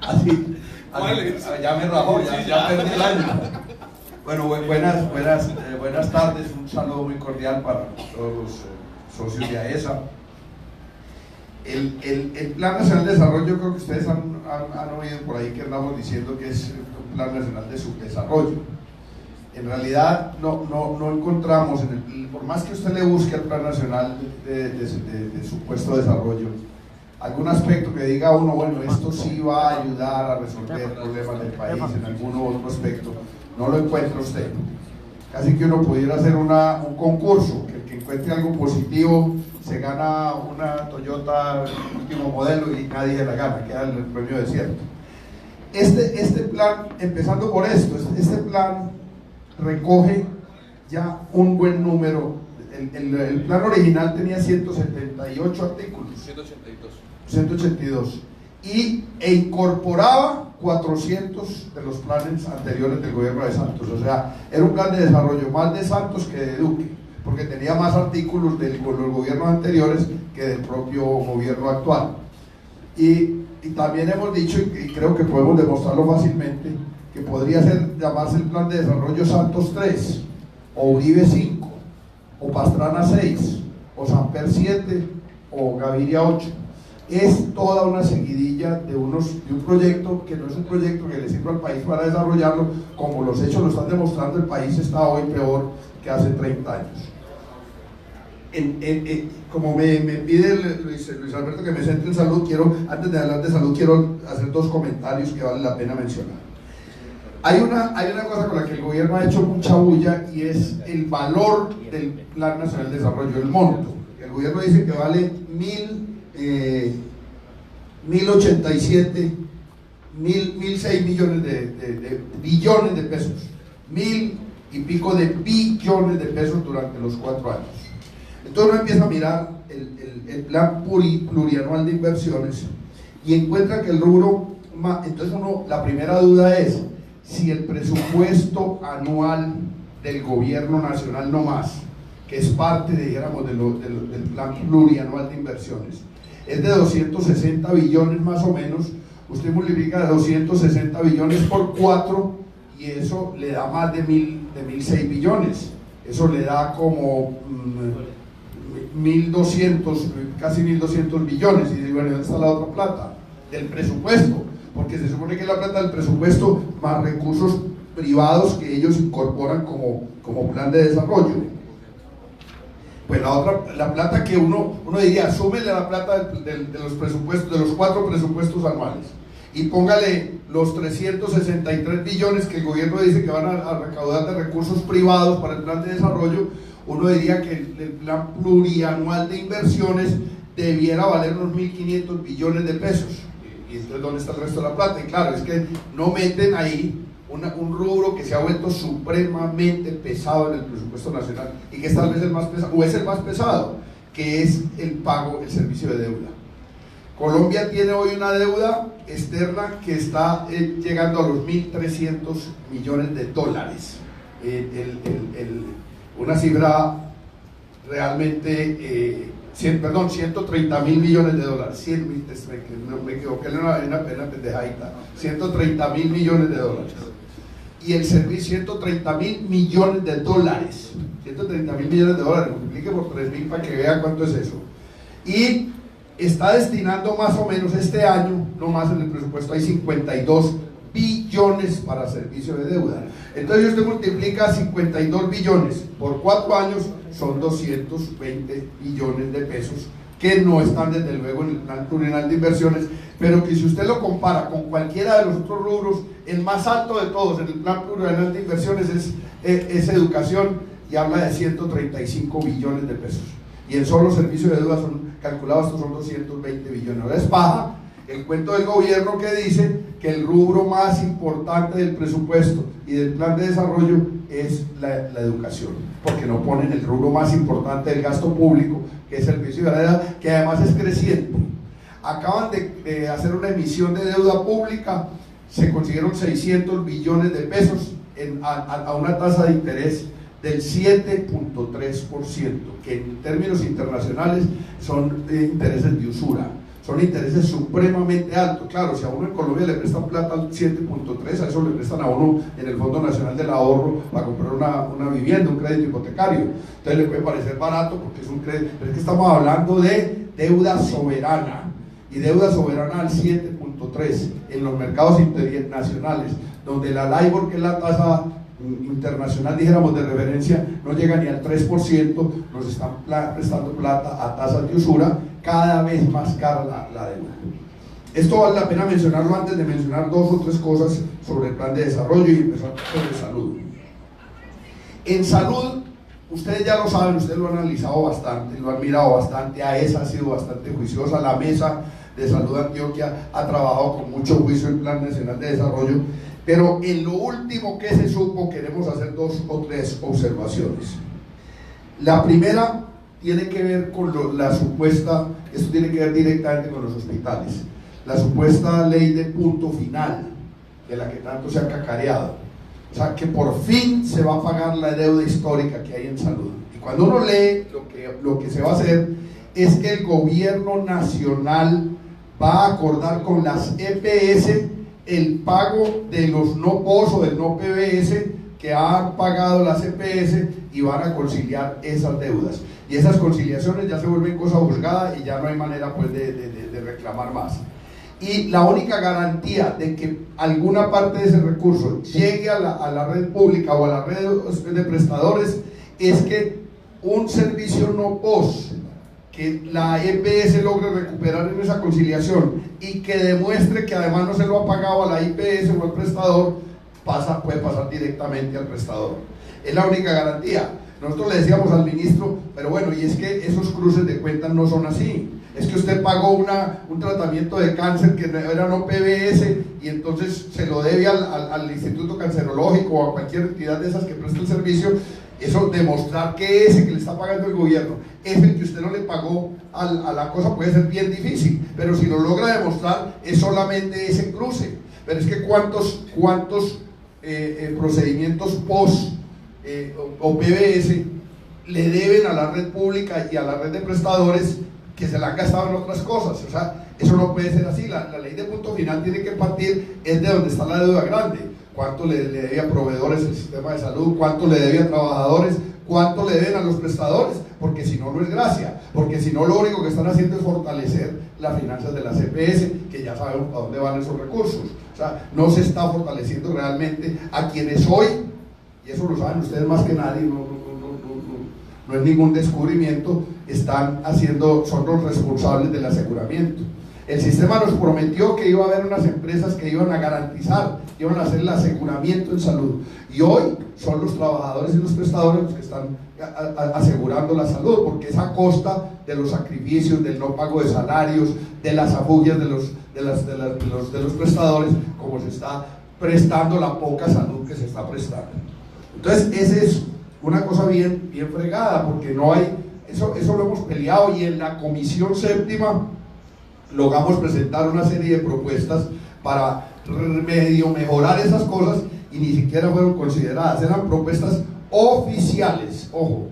Así, ya me rajó, ya perdí el año. Bueno, buenas tardes, un saludo muy cordial para todos los socios de AESA. El Plan Nacional de Desarrollo, creo que ustedes han oído por ahí que andamos diciendo que es un Plan Nacional de Subdesarrollo. En realidad no encontramos, por más que usted le busque al Plan Nacional de Supuesto Desarrollo, algún aspecto que diga uno, bueno, esto sí va a ayudar a resolver problemas del país en algún otro aspecto, no lo encuentra usted. Casi que uno pudiera hacer un concurso, que el que encuentre algo positivo se gana una Toyota último modelo y nadie la gana, queda el premio desierto. Este plan, empezando por esto, este plan recoge ya un buen número. El plan original tenía 178 artículos. 182 e incorporaba 400 de los planes anteriores del gobierno de Santos. O sea, era un plan de desarrollo más de Santos que de Duque, porque tenía más artículos de los gobiernos anteriores que del propio gobierno actual. Y también hemos dicho, y creo que podemos demostrarlo fácilmente, que podría llamarse el plan de desarrollo Santos 3, o Uribe 5, o Pastrana 6, o Samper 7, o Gaviria 8. Es toda una seguidilla de un proyecto que no es un proyecto que le sirva al país para desarrollarlo, como los hechos lo están demostrando. El país está hoy peor que hace 30 años. Como me pide Luis Alberto que me centre en salud, antes de hablar de salud, quiero hacer dos comentarios que vale la pena mencionar. Hay una cosa con la que el gobierno ha hecho mucha bulla, y es el valor del Plan Nacional de Desarrollo, el monto. El gobierno dice que vale 1.006 millones de billones de pesos, 1.000 y pico de billones de pesos durante los 4 años. Entonces uno empieza a mirar el plan plurianual de inversiones y encuentra que el rubro, entonces la primera duda es si el presupuesto anual del gobierno nacional, no más, que es parte, dijéramos, del plan plurianual de inversiones, es de 260 billones más o menos. Usted multiplica de 260 billones por 4 y eso le da más de 1.006 billones. Eso le da como 1.200, casi 1.200 billones. Y digo, bueno, ¿dónde está la otra plata? Del presupuesto, porque se supone que es la plata del presupuesto más recursos privados que ellos incorporan como plan de desarrollo. Pues la plata que uno diría, súmele la plata de los presupuestos, de los 4 presupuestos anuales, y póngale los 363 billones que el gobierno dice que van a recaudar de recursos privados para el plan de desarrollo. Uno diría que el plan plurianual de inversiones debiera valer unos 1.500 billones de pesos. Y entonces, ¿dónde está el resto de la plata? Y claro, es que no meten ahí un rubro que se ha vuelto supremamente pesado en el presupuesto nacional, y que es tal vez el más pesado, o es el más pesado, que es el pago, el servicio de deuda. Colombia tiene hoy una deuda externa que está llegando a los 1.300 millones de dólares. Una cifra realmente, 130.000 millones de dólares. Me equivoqué en una pendejadita. 130.000 millones de dólares. Y el servicio, 130.000 millones de dólares. 130.000 millones de dólares, multiplique por 3.000 para que vea cuánto es eso. Y está destinando más o menos este año, no más en el presupuesto, hay 52 billones para servicio de deuda. Entonces, si usted multiplica 52 billones por 4 años, son 220 billones de pesos, que no están desde luego en el plan plurianual de inversiones, pero que si usted lo compara con cualquiera de los otros rubros, el más alto de todos en el plan plurianual de inversiones es educación, y habla de 135 billones de pesos. Y en solo servicios de deuda calculados estos son 220 billones. Ahora es paja el cuento del gobierno que dice que el rubro más importante del presupuesto y del plan de desarrollo es la educación, porque no ponen el rubro más importante del gasto público, que es el servicio de deuda, que además es creciente. Acaban de hacer una emisión de deuda pública, se consiguieron 600 billones de pesos a una tasa de interés del 7.3%, que en términos internacionales son intereses de usura. son intereses supremamente altos. Claro, si a uno en Colombia le prestan plata al 7.3, a eso le prestan a uno en el Fondo Nacional del Ahorro para comprar una vivienda, un crédito hipotecario. Entonces le puede parecer barato porque es un crédito, pero es que estamos hablando de deuda soberana, y deuda soberana al 7.3 en los mercados internacionales, donde la LIBOR, que es la tasa internacional, dijéramos, de referencia, no llega ni al 3%, nos están prestando plata a tasas de usura, cada vez más cara la deuda. Esto vale la pena mencionarlo antes de mencionar dos o tres cosas sobre el plan de desarrollo y empezar sobre salud. En salud, ustedes ya lo saben, ustedes lo han analizado bastante, lo han mirado bastante, AESA ha sido bastante juiciosa, la Mesa de Salud Antioquia ha trabajado con mucho juicio el Plan Nacional de Desarrollo, pero en lo último que se supo queremos hacer dos o tres observaciones. La primera tiene que ver con la supuesta, esto tiene que ver directamente con los hospitales, la supuesta ley de punto final, de la que tanto se ha cacareado. O sea, que por fin se va a pagar la deuda histórica que hay en salud. Y cuando uno lee lo que se va a hacer es que el gobierno nacional va a acordar con las EPS el pago de los no POS o del no PBS que han pagado las EPS, y van a conciliar esas deudas. Y esas conciliaciones ya se vuelven cosa juzgada y ya no hay manera pues de reclamar más. Y la única garantía de que alguna parte de ese recurso llegue a la red pública o a la red de prestadores es que un servicio no POS que la EPS logre recuperar en esa conciliación y que demuestre que además no se lo ha pagado a la IPS o al prestador, puede pasar directamente al prestador. Es la única garantía. Nosotros le decíamos al ministro, pero bueno, y es que esos cruces de cuentas no son así. Es que usted pagó un tratamiento de cáncer que era no PBS y entonces se lo debe al Instituto Cancerológico o a cualquier entidad de esas que presta el servicio. Eso, demostrar que ese que le está pagando el gobierno es el que usted no le pagó a la cosa, puede ser bien difícil, pero si lo logra demostrar es solamente ese cruce. Pero es que cuántos procedimientos POS o PBS le deben a la red pública y a la red de prestadores que se la han gastado en otras cosas. O sea, eso no puede ser así. La ley de punto final tiene que partir es de donde está la deuda grande. Cuánto le debe a proveedores el sistema de salud, cuánto le debe a trabajadores, cuánto le deben a los prestadores, porque si no, no es gracia, porque si no, lo único que están haciendo es fortalecer las finanzas de las EPS, que ya sabemos a dónde van esos recursos. O sea, no se está fortaleciendo realmente a quienes hoy, y eso lo saben ustedes más que nadie, no es ningún descubrimiento, son los responsables del aseguramiento. El sistema nos prometió que iba a haber unas empresas que iban a garantizar, iban a hacer el aseguramiento en salud, y hoy son los trabajadores y los prestadores los que están asegurando la salud, porque es a costa de los sacrificios, del no pago de salarios, de las afugias de los prestadores, como se está prestando la poca salud que se está prestando. Entonces, esa es una cosa bien fregada, porque no hay, eso lo hemos peleado, y en la Comisión Séptima logramos presentar una serie de propuestas para medio mejorar esas cosas, y ni siquiera fueron consideradas, eran propuestas oficiales. Ojo,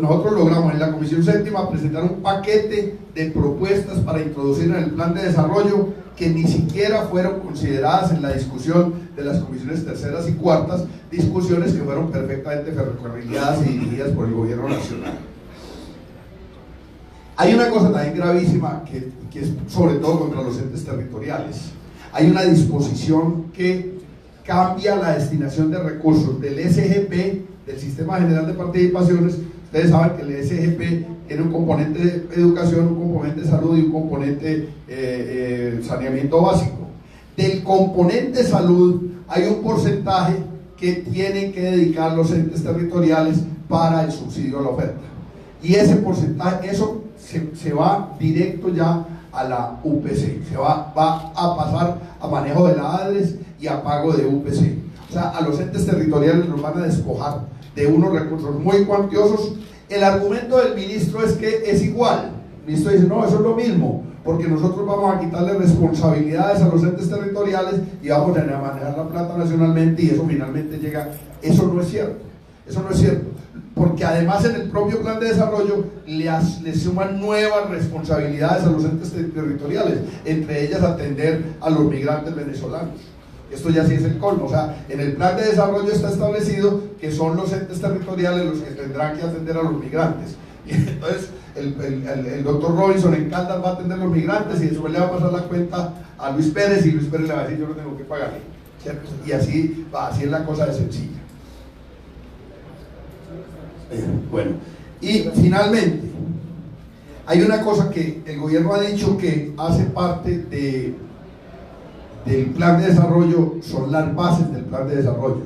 nosotros logramos en la Comisión Séptima presentar un paquete de propuestas para introducir en el plan de desarrollo que ni siquiera fueron consideradas en la discusión de las comisiones terceras y cuartas, discusiones que fueron perfectamente ferrocarriladas y dirigidas por el gobierno nacional. Hay una cosa también gravísima que es sobre todo contra los entes territoriales. Hay una disposición que cambia la destinación de recursos del SGP, del Sistema General de Participaciones. Ustedes saben que el SGP tiene un componente de educación, un componente de salud y un componente saneamiento básico. Del componente salud hay un porcentaje que tienen que dedicar los entes territoriales para el subsidio a la oferta. Y ese porcentaje, eso se va directo ya a la UPC, va a pasar a manejo de la ADRES y a pago de UPC. O sea, a los entes territoriales los van a despojar de unos recursos muy cuantiosos. El argumento del ministro es que es igual. El ministro dice, no, eso es lo mismo, porque nosotros vamos a quitarle responsabilidades a los entes territoriales y vamos a manejar la plata nacionalmente, y eso finalmente llega. Eso no es cierto. Eso no es cierto. porque además en el propio plan de desarrollo le suman nuevas responsabilidades a los entes territoriales, entre ellas atender a los migrantes venezolanos. Esto ya sí es el colmo. O sea, en el plan de desarrollo está establecido que son los entes territoriales los que tendrán que atender a los migrantes. Y entonces el doctor Robinson en Caldas va a atender a los migrantes y después le va a pasar la cuenta a Luis Pérez y Luis Pérez le va a decir: yo no tengo que pagarle, ¿cierto? Y así es la cosa de sencilla. Bueno, y finalmente hay una cosa que el gobierno ha dicho que hace parte del plan de desarrollo, son las bases del plan de desarrollo.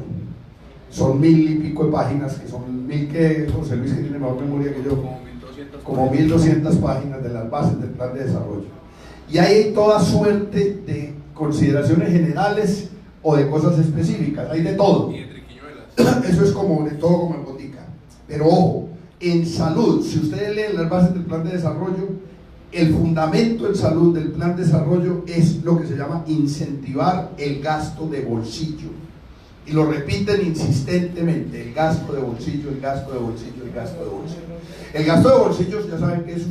Son 1000 y pico de páginas, que son 1000 que José Luis, que tiene mejor memoria que yo, como 1200 páginas de las bases del plan de desarrollo. Y hay toda suerte de consideraciones generales o de cosas específicas, hay de todo. Eso es como de todo, como en botica. Pero ojo, en salud, si ustedes leen las bases del plan de desarrollo, el fundamento en salud del plan de desarrollo es lo que se llama incentivar el gasto de bolsillo. Y lo repiten insistentemente: el gasto de bolsillo, el gasto de bolsillo, el gasto de bolsillo. El gasto de bolsillo, ya saben que es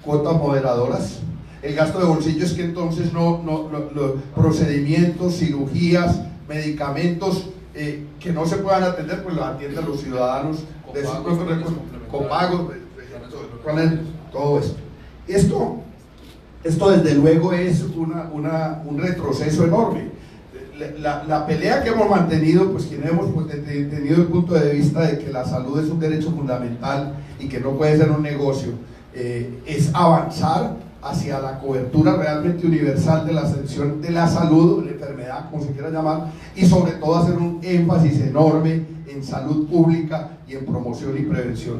cuotas moderadoras. El gasto de bolsillo es que entonces los procedimientos, cirugías, medicamentos que no se puedan atender, pues los atienden los ciudadanos de sus propios recursos, copagos, todo esto. Esto desde luego es un retroceso enorme. La pelea que hemos mantenido, pues quienes hemos tenido el punto de vista de que la salud es un derecho fundamental y que no puede ser un negocio, es avanzar hacia la cobertura realmente universal de la atención de la salud, la enfermedad, como se quiera llamar, y sobre todo hacer un énfasis enorme en salud pública y en promoción y prevención.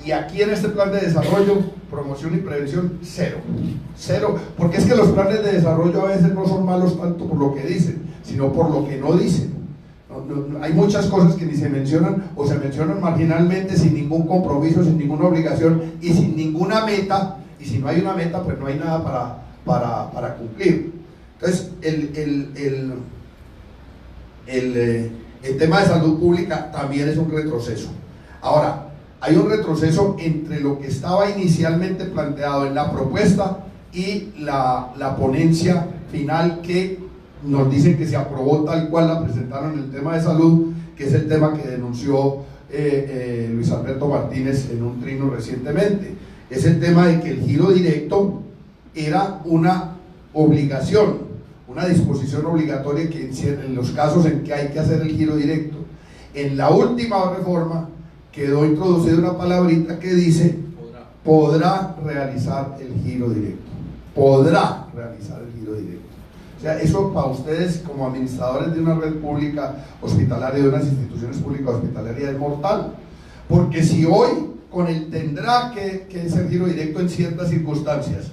Y aquí en este plan de desarrollo, promoción y prevención, cero, porque es que los planes de desarrollo a veces no son malos tanto por lo que dicen, sino por lo que no dicen. Hay muchas cosas que ni se mencionan o se mencionan marginalmente, sin ningún compromiso, sin ninguna obligación y sin ninguna meta. Y si no hay una meta, pues no hay nada para cumplir. Entonces, el tema de salud pública también es un retroceso. Ahora, hay un retroceso entre lo que estaba inicialmente planteado en la propuesta y la ponencia final, que nos dicen que se aprobó tal cual la presentaron en el tema de salud, que es el tema que denunció Luis Alberto Martínez en un trino recientemente. Es el tema de que el giro directo era una obligación, una disposición obligatoria que en los casos en que hay que hacer el giro directo. En la última reforma quedó introducida una palabrita que dice: podrá realizar el giro directo. Podrá realizar el giro directo. O sea, eso para ustedes como administradores de una red pública hospitalaria, de unas instituciones públicas hospitalarias, es mortal. Porque si hoy con el tendrá que ser giro directo en ciertas circunstancias,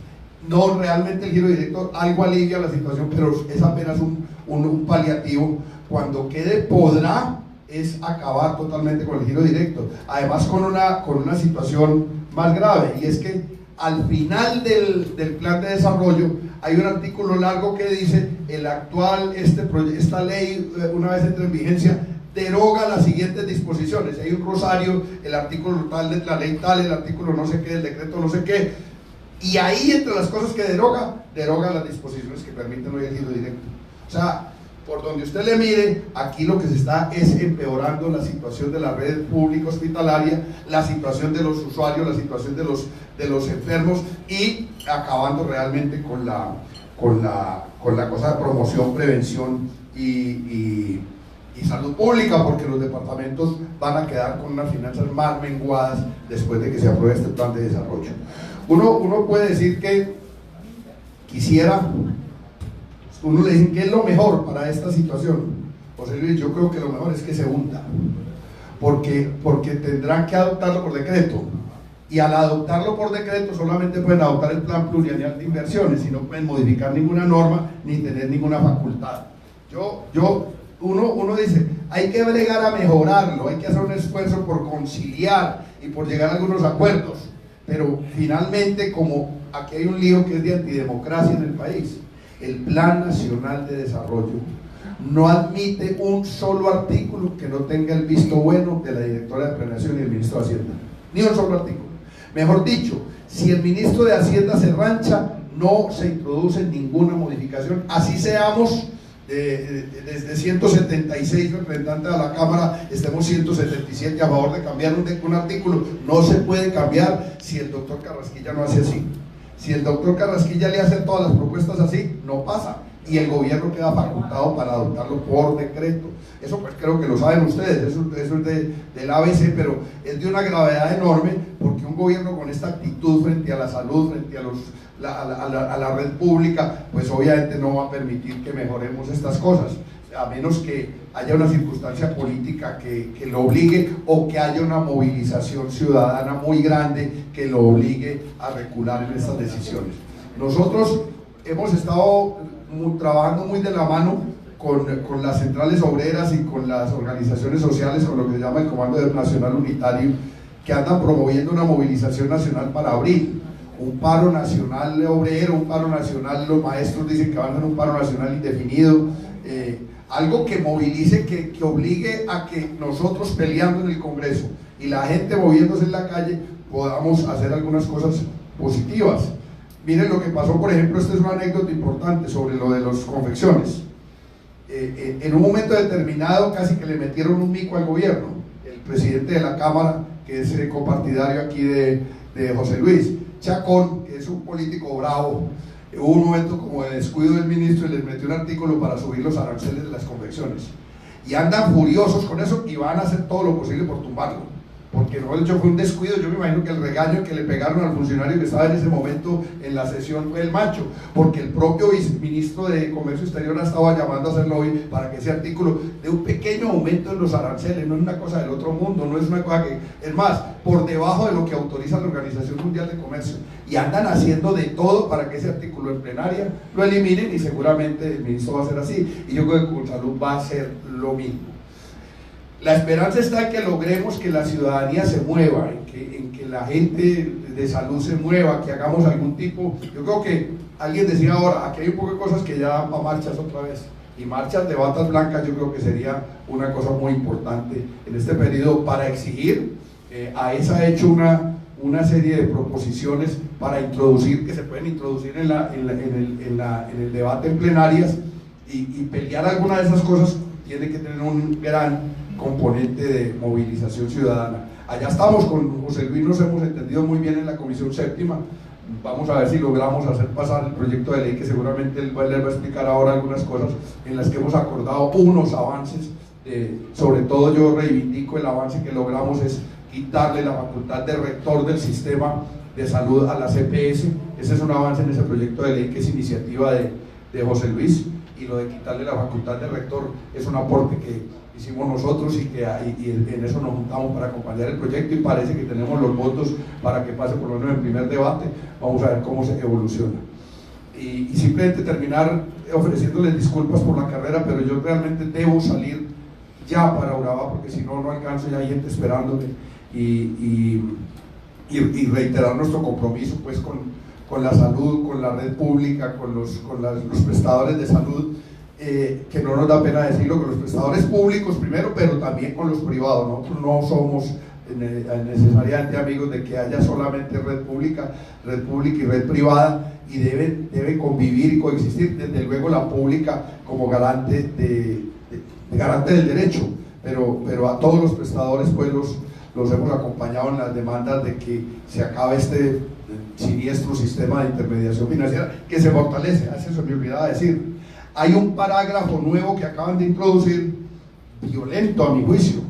no, realmente el giro directo algo alivia la situación, pero es apenas un paliativo. Cuando quede podrá, es acabar totalmente con el giro directo. Además con una situación más grave, y es que al final del plan de desarrollo hay un artículo largo que dice: esta ley, una vez entre en vigencia, deroga las siguientes disposiciones. Hay un rosario: el artículo tal de la ley tal, el artículo no sé qué, el decreto no sé qué, y ahí entre las cosas que deroga las disposiciones que permiten hoy el giro directo. O sea, por donde usted le mire, aquí lo que se está es empeorando la situación de la red pública hospitalaria, la situación de los usuarios, la situación de los enfermos, y acabando realmente con la cosa de promoción, prevención y salud pública, porque los departamentos van a quedar con unas finanzas más menguadas después de que se apruebe este plan de desarrollo. Uno puede decir que uno le dice: ¿qué es lo mejor para esta situación? José Luis, yo creo que lo mejor es que se hunda, porque tendrán que adoptarlo por decreto, y al adoptarlo por decreto solamente pueden adoptar el plan plurianual de inversiones, y no pueden modificar ninguna norma ni tener ninguna facultad. Uno dice: hay que bregar a mejorarlo, hay que hacer un esfuerzo por conciliar y por llegar a algunos acuerdos, pero finalmente, como aquí hay un lío que es de antidemocracia en el país, el Plan Nacional de Desarrollo no admite un solo artículo que no tenga el visto bueno de la directora de Planeación y el ministro de Hacienda, ni un solo artículo. Mejor dicho, si el ministro de Hacienda se rancha, no se introduce ninguna modificación, así seamos desde 176 representantes a la Cámara, estemos 177 a favor de cambiar un artículo, no se puede cambiar si el doctor Carrasquilla no hace así. Si el doctor Carrasquilla le hace todas las propuestas así, no pasa, y el gobierno queda facultado para adoptarlo por decreto. Eso pues creo que lo saben ustedes, eso es del ABC, pero es de una gravedad enorme, porque un gobierno con esta actitud frente a la salud, frente a la red pública, pues obviamente no va a permitir que mejoremos estas cosas, a menos que haya una circunstancia política que lo obligue, o que haya una movilización ciudadana muy grande que lo obligue a recular en estas decisiones. Nosotros hemos estado trabajando muy de la mano con las centrales obreras y con las organizaciones sociales, con lo que se llama el Comando Nacional Unitario, que andan promoviendo una movilización nacional para abril, un paro nacional obrero, un paro nacional, los maestros dicen que van a hacer un paro nacional indefinido, algo que movilice, que obligue a que nosotros peleando en el Congreso y la gente moviéndose en la calle podamos hacer algunas cosas positivas. Miren lo que pasó, por ejemplo, esta es una anécdota importante sobre lo de las confecciones. En un momento determinado casi que le metieron un mico al gobierno. El presidente de la Cámara, que es copartidario aquí de José Luis Chacón, que es un político bravo, hubo un momento como de descuido del ministro y les metió un artículo para subir los aranceles de las confecciones. Y andan furiosos con eso y van a hacer todo lo posible por tumbarlo. Porque no, de hecho fue un descuido. Yo me imagino que el regaño que le pegaron al funcionario que estaba en ese momento en la sesión fue el macho, porque el propio viceministro de Comercio Exterior estaba llamando a hacer lobby para que ese artículo de un pequeño aumento en los aranceles, no es una cosa del otro mundo, no es una cosa que, es más, por debajo de lo que autoriza la Organización Mundial de Comercio, y andan haciendo de todo para que ese artículo en plenaria lo eliminen, y seguramente el ministro va a hacer así, y yo creo que con salud va a ser lo mismo. La esperanza está en que logremos que la ciudadanía se mueva, en que la gente de salud se mueva, que hagamos algún tipo. Yo creo que alguien decía ahora, aquí hay un poco de cosas que ya dan para marchas otra vez, y marchas de batas blancas yo creo que sería una cosa muy importante en este periodo para exigir. AESA ha hecho una serie de proposiciones para introducir, que se pueden introducir en el debate en plenarias, y pelear alguna de esas cosas tiene que tener un gran componente de movilización ciudadana. Allá estamos con José Luis, nos hemos entendido muy bien en la Comisión Séptima. Vamos a ver si logramos hacer pasar el proyecto de ley, que seguramente él va a explicar ahora algunas cosas en las que hemos acordado unos avances. Sobre todo yo reivindico el avance que logramos, es quitarle la facultad de rector del sistema de salud a la CPS. Ese es un avance en ese proyecto de ley, que es iniciativa de José Luis, y lo de quitarle la facultad de rector es un aporte que hicimos nosotros, y en eso nos juntamos para acompañar el proyecto, y parece que tenemos los votos para que pase por lo menos en primer debate. Vamos a ver cómo se evoluciona. Y simplemente terminar ofreciéndoles disculpas por la carrera, pero yo realmente debo salir ya para Urabá, porque si no, no alcanzo, ya hay gente esperándome, y reiterar nuestro compromiso pues con la salud, con la red pública, con los prestadores de salud, que no nos da pena decirlo, con los prestadores públicos primero, pero también con los privados. Nosotros no somos necesariamente amigos de que haya solamente red pública y red privada, y debe convivir y coexistir, desde luego la pública como garante del derecho, pero a todos los prestadores pues los hemos acompañado en las demandas de que se acabe este siniestro sistema de intermediación financiera, que se fortalece. Eso se me olvidaba decir. Hay un parágrafo nuevo que acaban de introducir, violento a mi juicio,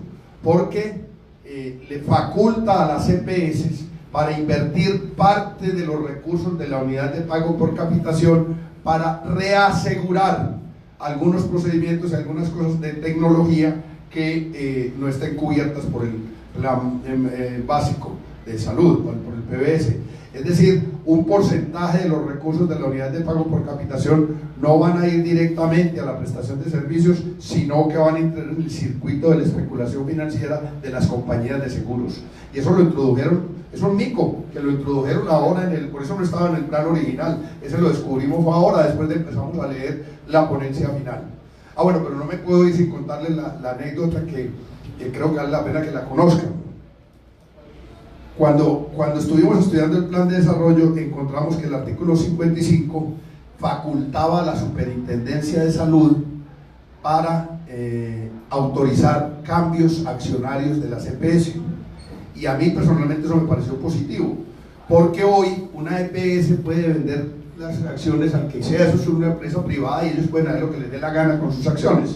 porque le faculta a las CPS para invertir parte de los recursos de la unidad de pago por capitación para reasegurar algunos procedimientos y algunas cosas de tecnología que no estén cubiertas por el plan básico de salud, por el PBS. Es decir, un porcentaje de los recursos de la unidad de pago por capitación no van a ir directamente a la prestación de servicios, sino que van a entrar en el circuito de la especulación financiera de las compañías de seguros. Y eso lo introdujeron, es un mico que lo introdujeron ahora, por eso no estaba en el plan original, ese lo descubrimos ahora, después de empezamos a leer la ponencia final. Ah, bueno, pero no me puedo ir sin contarles la anécdota que creo que vale la pena que la conozcan. Cuando estuvimos estudiando el plan de desarrollo, encontramos que el artículo 55 facultaba a la Superintendencia de Salud para autorizar cambios accionarios de las EPS. Y a mí personalmente eso me pareció positivo, porque hoy una EPS puede vender las acciones al que sea, eso es una empresa privada y ellos pueden hacer lo que les dé la gana con sus acciones.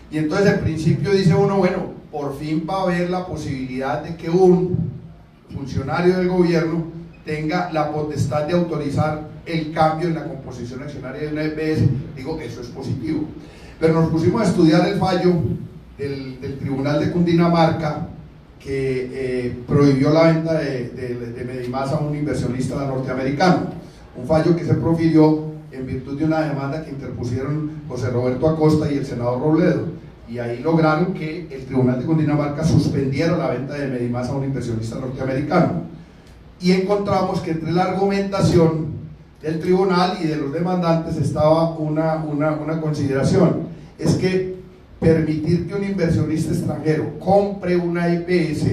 Y entonces en principio dice uno, bueno, por fin va a haber la posibilidad de que un funcionario del gobierno tenga la potestad de autorizar el cambio en la composición accionaria de una EPS. Digo, eso es positivo. Pero nos pusimos a estudiar el fallo del Tribunal de Cundinamarca que prohibió la venta de Medimás a un inversionista norteamericano. Un fallo que se profirió en virtud de una demanda que interpusieron José Roberto Acosta y el senador Robledo, y ahí lograron que el Tribunal de Cundinamarca suspendiera la venta de Medimás a un inversionista norteamericano. Y encontramos que entre la argumentación del tribunal y de los demandantes estaba una consideración, es que permitir que un inversionista extranjero compre una EPS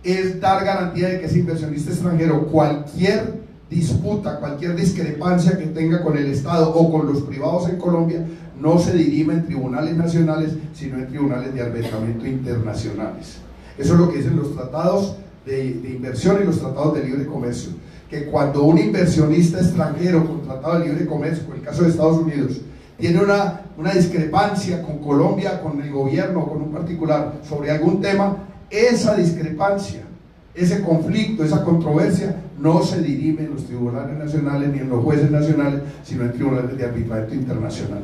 es dar garantía de que ese inversionista extranjero, cualquier disputa, cualquier discrepancia que tenga con el Estado o con los privados en Colombia, no se dirima en tribunales nacionales, sino en tribunales de arbitramiento internacionales. Eso es lo que dicen los tratados de inversión y los tratados de libre comercio, que cuando un inversionista extranjero con tratado de libre comercio, en el caso de Estados Unidos, tiene una discrepancia con Colombia, con el gobierno, con un particular, sobre algún tema, esa discrepancia, ese conflicto, esa controversia, no se dirime en los tribunales nacionales ni en los jueces nacionales, sino en tribunales de arbitramiento internacional.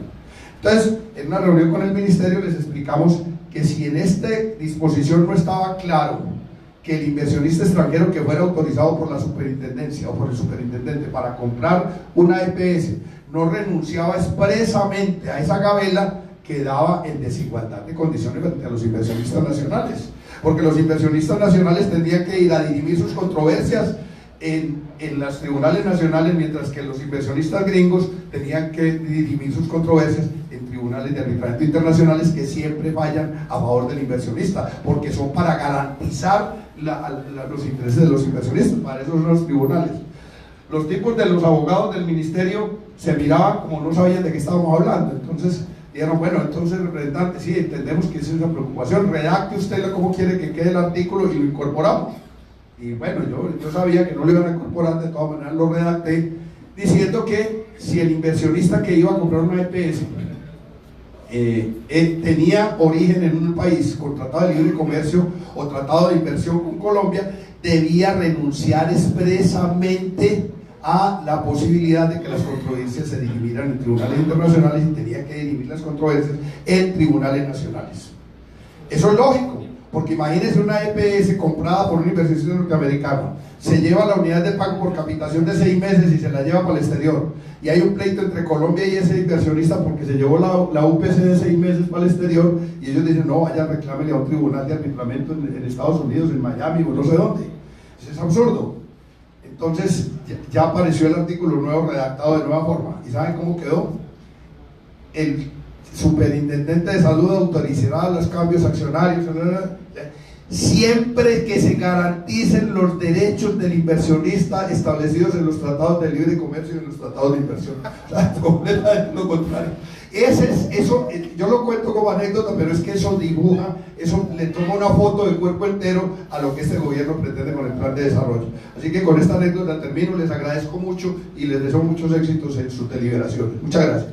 Entonces, en una reunión con el ministerio les explicamos que si en esta disposición no estaba claro que el inversionista extranjero que fuera autorizado por la superintendencia o por el superintendente para comprar una EPS no renunciaba expresamente a esa gabela, quedaba en desigualdad de condiciones frente a los inversionistas nacionales, porque los inversionistas nacionales tendrían que ir a dirimir sus controversias en los tribunales nacionales, mientras que los inversionistas gringos tenían que dirimir sus controversias en tribunales de arbitramiento internacionales, que siempre fallan a favor del inversionista, porque son para garantizar los intereses de los inversionistas. Para eso son los tribunales. Los tipos de los abogados del ministerio se miraban como no sabían de qué estábamos hablando. Entonces dijeron, bueno, entonces representante, sí, entendemos que esa es una preocupación, redacte usted cómo quiere que quede el artículo y lo incorporamos. Y bueno, yo sabía que no lo iban a incorporar, de todas maneras lo redacté, diciendo que si el inversionista que iba a comprar una EPS tenía origen en un país con tratado de libre comercio o tratado de inversión con Colombia, debía renunciar expresamente a la posibilidad de que las controversias se dirimieran en tribunales internacionales y tenía que dirimir las controversias en tribunales nacionales. Eso es lógico, porque imagínense una EPS comprada por un inversionista norteamericano, se lleva la unidad de pago por capitación de 6 meses y se la lleva para el exterior, y hay un pleito entre Colombia y ese inversionista porque se llevó la UPC de 6 meses para el exterior, y ellos dicen, no, vaya, reclámele a un tribunal de arbitramiento en Estados Unidos, en Miami o no sé dónde. Eso es absurdo. Entonces ya apareció el artículo nuevo redactado de nueva forma, ¿y saben cómo quedó? El superintendente de salud autorizará los cambios accionarios siempre que se garanticen los derechos del inversionista establecidos en los tratados de libre comercio y en los tratados de inversión. Completamente lo contrario. Eso, yo lo cuento como anécdota, pero es que eso dibuja, eso le toma una foto del cuerpo entero a lo que este gobierno pretende con el plan de desarrollo. Así que con esta anécdota termino, les agradezco mucho y les deseo muchos éxitos en sus deliberaciones. Muchas gracias.